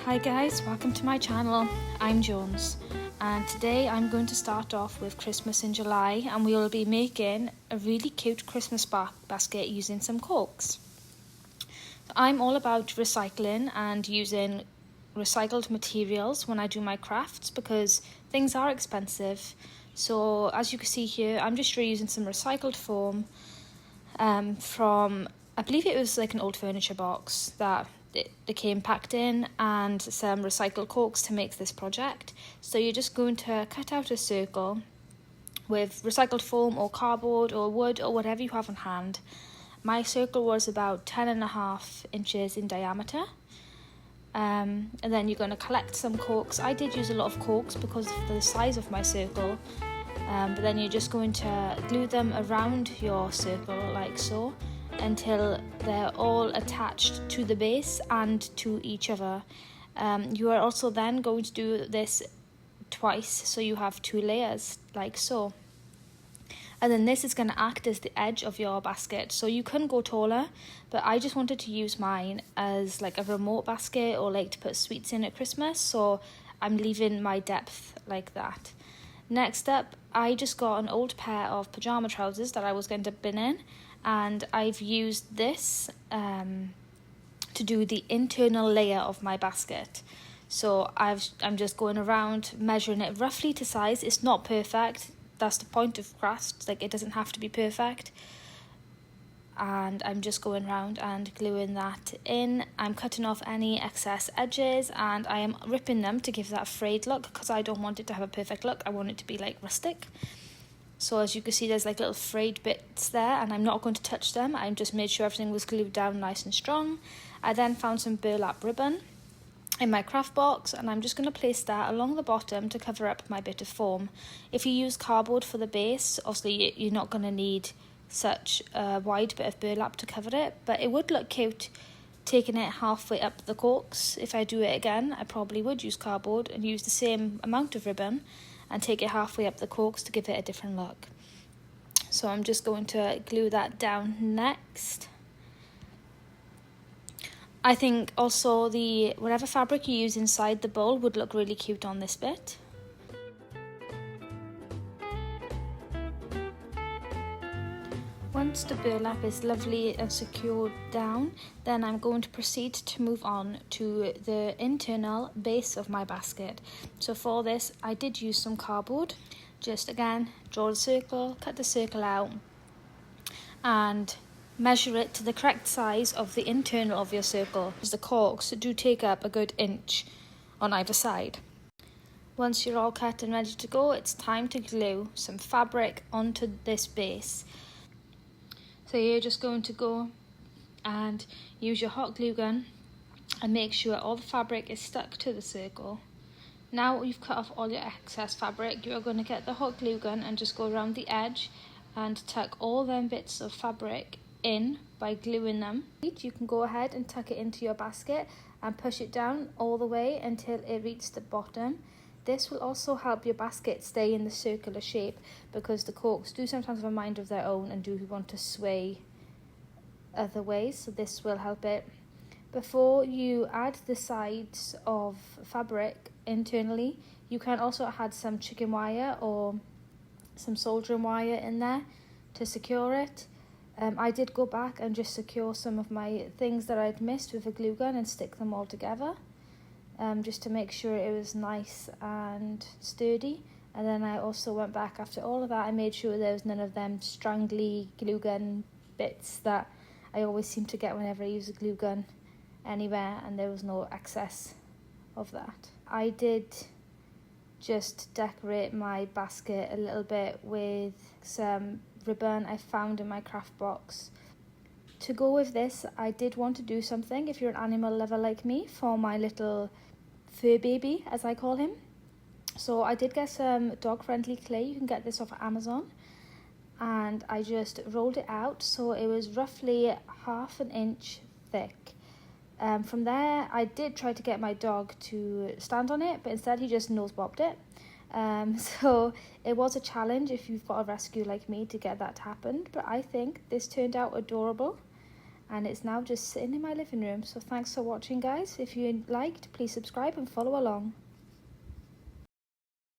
Hi guys, welcome to my channel. I'm Jones and today I'm going to start off with Christmas in July and we will be making a really cute Christmas basket using some corks. I'm all about recycling and using recycled materials when I do my crafts because things are expensive. So as you can see here, I'm just reusing some recycled foam from, I believe it was like an old furniture box that they came packed in, and some recycled corks to make this project. So you're just going to cut out a circle with recycled foam or cardboard or wood or whatever you have on hand. My circle was about 10.5 inches in diameter. And then you're going to collect some corks. I did use a lot of corks because of the size of my circle. But then you're just going to glue them around your circle like so until they're all attached to the base and to each other. You are also then going to do this twice, so you have 2 layers like so. And then this is going to act as the edge of your basket. So you can go taller, but I just wanted to use mine as like a remote basket or like to put sweets in at Christmas. So I'm leaving my depth like that. Next up, I just got an old pair of pyjama trousers that I was going to bin in, and I've used this to do the internal layer of my basket. So I'm just going around measuring it roughly to size. It's not perfect. That's the point of crafts. Like, it doesn't have to be perfect. And I'm just going around and gluing that in. I'm cutting off any excess edges and I am ripping them to give that frayed look because I don't want it to have a perfect look. I want it to be like rustic. So as you can see, there's like little frayed bits there and I'm not going to touch them. I just made sure everything was glued down nice and strong. I then found some burlap ribbon in my craft box and I'm just going to place that along the bottom to cover up my bit of foam. If you use cardboard for the base, obviously you're not going to need such a wide bit of burlap to cover it, but it would look cute taking it halfway up the corks. If I do it again, I probably would use cardboard and use the same amount of ribbon and take it halfway up the corks to give it a different look. So I'm just going to glue that down next. I think also whatever fabric you use inside the bowl would look really cute on this bit. Once the burlap is lovely and secured down, then I'm going to proceed to move on to the internal base of my basket. So for this, I did use some cardboard. Just again, draw the circle, cut the circle out, and measure it to the correct size of the internal of your circle. The corks do take up a good inch on either side. Once you're all cut and ready to go, it's time to glue some fabric onto this base. So you're just going to go and use your hot glue gun and make sure all the fabric is stuck to the circle. Now you've cut off all your excess fabric, you're going to get the hot glue gun and just go around the edge and tuck all them bits of fabric in by gluing them. You can go ahead and tuck it into your basket and push it down all the way until it reaches the bottom. This will also help your basket stay in the circular shape because the corks do sometimes have a mind of their own and do want to sway other ways, so this will help it. Before you add the sides of fabric internally, you can also add some chicken wire or some soldering wire in there to secure it. I did go back and just secure some of my things that I'd missed with a glue gun and stick them all together. Just to make sure it was nice and sturdy. And then I also went back after all of that. I made sure there was none of them strangly glue gun bits that I always seem to get whenever I use a glue gun anywhere, and there was no excess of that. I did just decorate my basket a little bit with some ribbon I found in my craft box. To go with this, I did want to do something, if you're an animal lover like me, for my little fur baby, as I call him. So I did get some dog-friendly clay. You can get this off Amazon. And I just rolled it out, so it was roughly 1/2 inch thick. From there, I did try to get my dog to stand on it, but instead he just nose-bobbed it. So it was a challenge if you've got a rescue like me to get that to happen. But I think this turned out adorable. and it's now just sitting in my living room. So thanks for watching, guys. If you liked, please subscribe and follow along.